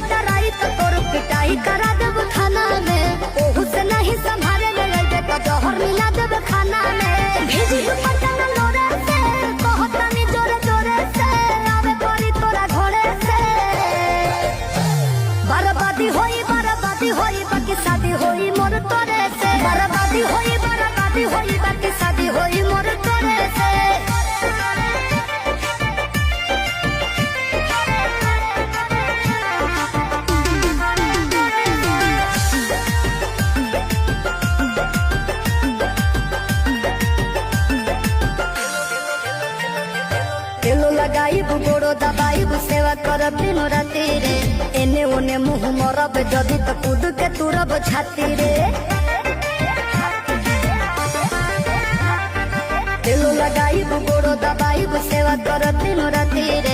Try तो तोर पिटाई करा देब थाना में। ओहू से नहीं संभाले ले लेबे तो जहर मिला देब खाना में। भेजी दुपट्टा न लोरे से कहतानी जोरे जोरे से आवे परी तोरा घरे से। बर्बादी होई बाकी शादी होई मोर तोरे से। बर्बादी होई बाकी शादी होई मोर तोरे से। तेलो लगाई गोड़ो दबाई सेवा करब दिनो राती रे। एने ओने मुँह मरब जदी तो कूद के तुरब छाती रे। तेलो लगाई गोड़ो दबाई सेवा करब दिनो राती रे।